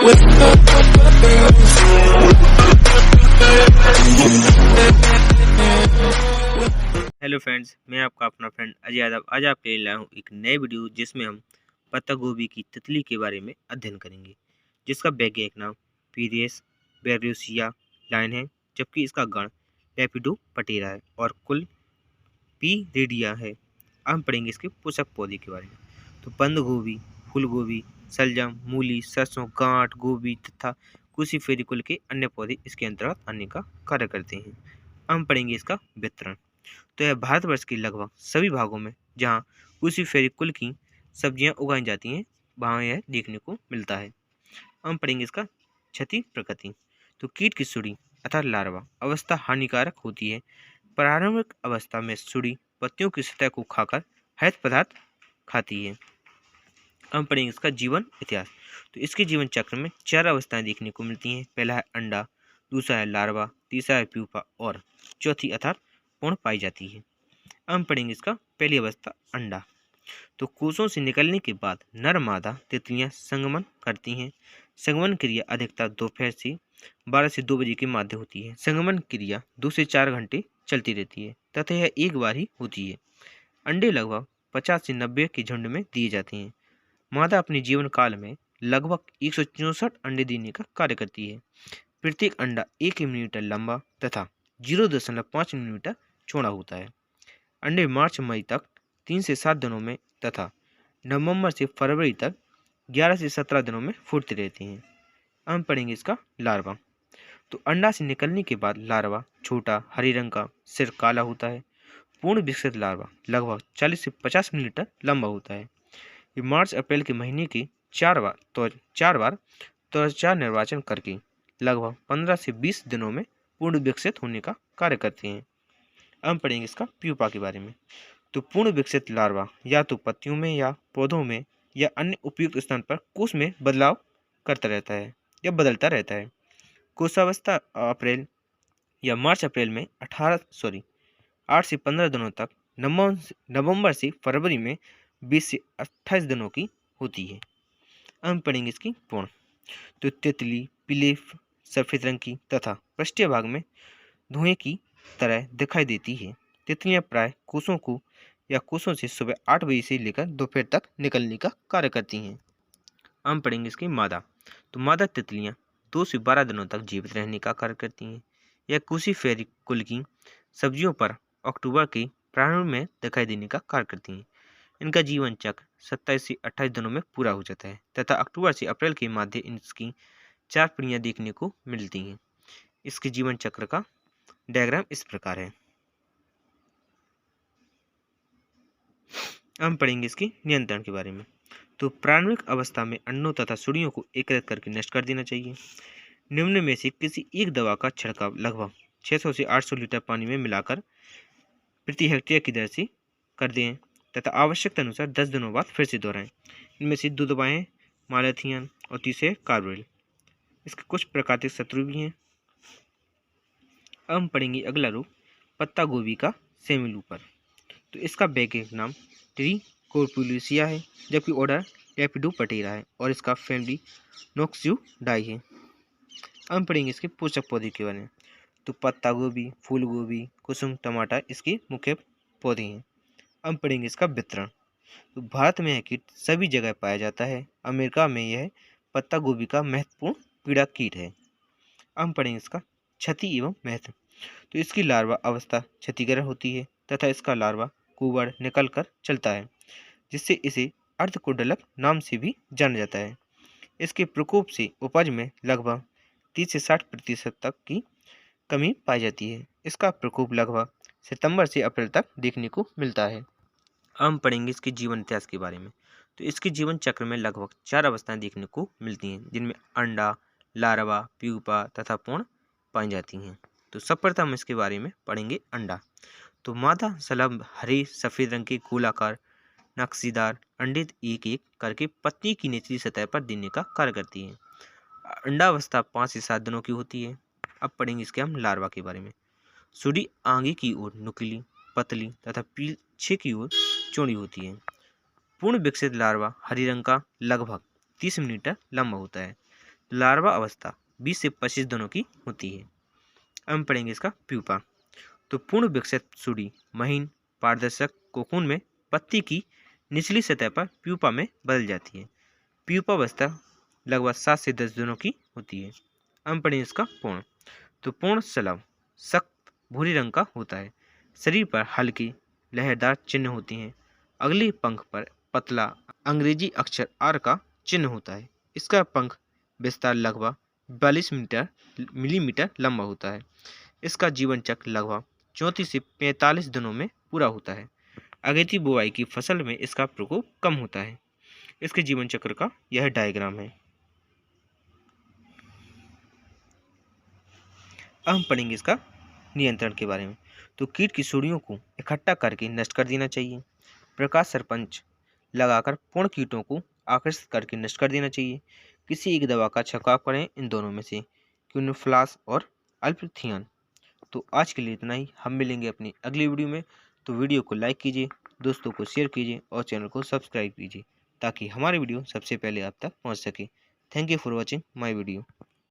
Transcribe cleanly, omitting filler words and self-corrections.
Hello friends, मैं आपका अपना फ्रेंड अजय यादव आज आपके लिए लाया हूँ एक नए वीडियो जिसमें हम पत्ता गोभी की तितली के बारे में अध्ययन करेंगे, जिसका वैज्ञानिक नाम पीरियस बेर्यूसिया लाइन है, जबकि इसका गण लेपिडोप्टेरा है और कुल पी रेडिया है। अब हम पढ़ेंगे इसके पोषक पौधे के बारे में। तो बंद गोभी, फूल गोभी, शलजम, मूली, सरसों, गांठ गोभी तथा क्रूसीफेरी कुल के अन्य पौधे इसके अंतर्गत आने का कार्य करते हैं। अब हम पढ़ेंगे इसका वितरण। तो यह भारतवर्ष के लगभग सभी भागों में जहाँ क्रूसीफेरी कुल की सब्जियां उगाई जाती हैं वहाँ यह देखने को मिलता है। हम पढ़ेंगे इसका क्षति प्रकृति। तो कीट की सुड़ी अर्थात लार्वा अवस्था हानिकारक होती है। प्रारंभिक अवस्था में सुड़ी पत्तियों की सतह को खाकर हरित पदार्थ खाती है। हम पढ़ेंगे इसका जीवन इतिहास। तो इसके जीवन चक्र में 4 अवस्थाएं देखने को मिलती हैं। पहला है अंडा, दूसरा है लार्वा, तीसरा है प्यूपा और चौथी अर्थात पूर्ण पाई जाती है। हम पढ़ेंगे इसका पहली अवस्था अंडा। तो कोषों से निकलने के बाद नर मादा तितलियां संगमन करती हैं। संगमन क्रिया अधिकतर दोपहर से 12 से 2 बजे के मध्य होती है। संगमन क्रिया 2 से 4 घंटे चलती रहती है तथा यह एक बार ही होती है। अंडे लगभग 50 से 90 के झुंड में दिए जाते हैं। मादा अपने जीवन काल में लगभग 164 अंडे देने का कार्य करती है। प्रत्येक अंडा 1 मिलीमीटर लंबा तथा 0.5 मिलीमीटर चौड़ा होता है। अंडे मार्च मई तक 3 से 7 दिनों में तथा नवंबर से फरवरी तक 11 से 17 दिनों में फूटते रहते हैं। हम पढ़ेंगे इसका लार्वा। तो अंडा से निकलने के बाद लार्वा छोटा हरे रंग का, सिर काला होता है। पूर्ण विकसित लार्वा लगभग 40 से 50 मिलीमीटर लंबा होता है। ये मार्च अप्रैल के महीने के 4 बार त्वचा निर्वाचन करके लगभग 15 से 20 दिनों में पूर्ण विकसित होने का कार्य करते हैं। हम पढ़ेंगे इसका प्यूपा के बारे में। तो पूर्ण विकसित लार्वा या तो पत्तियों में या पौधों में या अन्य उपयुक्त स्थान पर कोष में बदलाव करता रहता है या बदलता रहता है। कोषावस्था अप्रैल या मार्च अप्रैल में 8 से 15 दिनों तक, नवंबर से फरवरी में 20 से 28 दिनों की होती है। हम पढ़ेंगे इसकी पूर्ण। तो तितली पीले सफेद रंग की तथा पृष्ठीय भाग में धुएं की तरह दिखाई देती है। तितलियां प्राय कोषों से सुबह 8 बजे से लेकर दोपहर तक निकलने का कार्य करती हैं। हम पढ़ेंगे इसकी मादा। तो मादा तितलियां 2 से 12 दिनों तक जीवित रहने का कार्य करती हैं। यह क्रूसीफेरी कुल की सब्जियों पर अक्टूबर के प्रारंभ में दिखाई देने का कार्य करती हैं। इनका जीवन चक्र 27 से 28 दिनों में पूरा हो जाता है तथा अक्टूबर से अप्रैल के मध्य इसकी 4 पीढ़ियां देखने को मिलती हैं। इसके जीवन चक्र का डायग्राम इस प्रकार है। हम पढ़ेंगे इसके नियंत्रण के बारे में। तो प्रारंभिक अवस्था में अंडों तथा सुड़ियों को एकत्रित करके नष्ट कर देना चाहिए। निम्न में से किसी एक दवा का छिड़काव लगभग 600 से 800 लीटर पानी में मिलाकर प्रति हेक्टेयर की दर से कर दें तथा आवश्यकता अनुसार 10 दिनों बाद फिर से दोहराएं। इनमें से 2 दवाएं मालेथियन और तीसरे कार्बोइल। इसके कुछ प्राकृतिक शत्रु भी हैं। अब हम पढ़ेंगे अगला रूप पत्ता गोभी का सेमिलूपर। तो इसका वैज्ञानिक नाम ट्रिकोर्पुलेसिया है, जबकि ऑर्डर लेपिडोप्टेरा है और इसका फैमिली नोक्सियोडाई है। हम पढ़ेंगे इसके पोषक पौधे के बारे में। तो पत्ता गोभी, फूल गोभी, कुसुम, टमाटर इसके मुख्य पौधे हैं। हम पढ़ेंगे इसका वितरण। तो भारत में यह कीट सभी जगह पाया जाता है। अमेरिका में यह पत्ता गोभी का महत्वपूर्ण पीड़ा कीट है। हम पढ़ेंगे इसका क्षति एवं महत्व। तो इसकी लार्वा अवस्था क्षतिग्रस्त होती है तथा इसका लार्वा कुबड़ निकल कर चलता है, जिससे इसे अर्धकुंडलक नाम से भी जाना जाता है। इसके प्रकोप से उपज में लगभग 30 से 60% तक की कमी पाई जाती है। इसका प्रकोप लगभग सितंबर से अप्रैल तक देखने को मिलता है। हम पढ़ेंगे इसके जीवन इतिहास के बारे में। तो इसके जीवन चक्र में लगभग 4 अवस्थाएं देखने को मिलती हैं, जिनमें अंडा, लार्वा, प्यूपा तथा पूर्ण पाई जाती हैं। तो सर्वप्रथम इसके बारे में पढ़ेंगे अंडा। तो मादा सलभ हरे सफेद रंग के गोलाकार नक्शीदार अंडे एक एक करके पत्ती की निचली सतह पर देने का कार्य करती है। अंडावस्था 5 से 7 दिनों की होती है। अब पढ़ेंगे इसके हम लार्वा के बारे में। सुडी आगे की ओर नुकीली, पतली तथा पीछे की ओर चौड़ी होती है। पूर्ण विकसित लार्वा हरे रंग का लगभग 30 मिलीमीटर लंबा होता है। लार्वा अवस्था 20 से 25 दिनों की होती है। अब हम पढ़ेंगे इसका प्यूपा। तो पूर्ण विकसित सुड़ी महीन पारदर्शक कोकून में पत्ती की निचली सतह पर प्यूपा में बदल जाती है। प्यूपा अवस्था लगभग 7 से 10 दिनों की होती है। हम पढ़ेंगे इसका पूर्ण। तो पूर्ण शलभ सख्त भूरी रंग का होता है। शरीर पर हल्की लहरदार चिन्ह होती हैं। अगले पंख पर पतला अंग्रेजी अक्षर आर का चिन्ह होता है। इसका पंख विस्तार लगभग 42 मिलीमीटर लंबा होता है। इसका जीवन चक्र लगभग 34 से 45 दिनों में पूरा होता है। अगेती बुआई की फसल में इसका प्रकोप कम होता है। इसके जीवन चक्र का यह डायग्राम है। अब हम पढ़ेंगे इसका नियंत्रण के बारे में। तो कीट की सुड़ियों को इकट्ठा करके नष्ट कर देना चाहिए। प्रकाश सरपंच लगाकर पूर्ण कीटों को आकर्षित करके नष्ट कर देना चाहिए। किसी एक दवा का छिड़काव करें, इन दोनों में से क्विनोफ्लास और अल्पथियन। तो आज के लिए इतना ही। हम मिलेंगे अपनी अगली वीडियो में। तो वीडियो को लाइक कीजिए, दोस्तों को शेयर कीजिए और चैनल को सब्सक्राइब कीजिए ताकि हमारी वीडियो सबसे पहले आप तक पहुंच सके। Thank you for watching my video.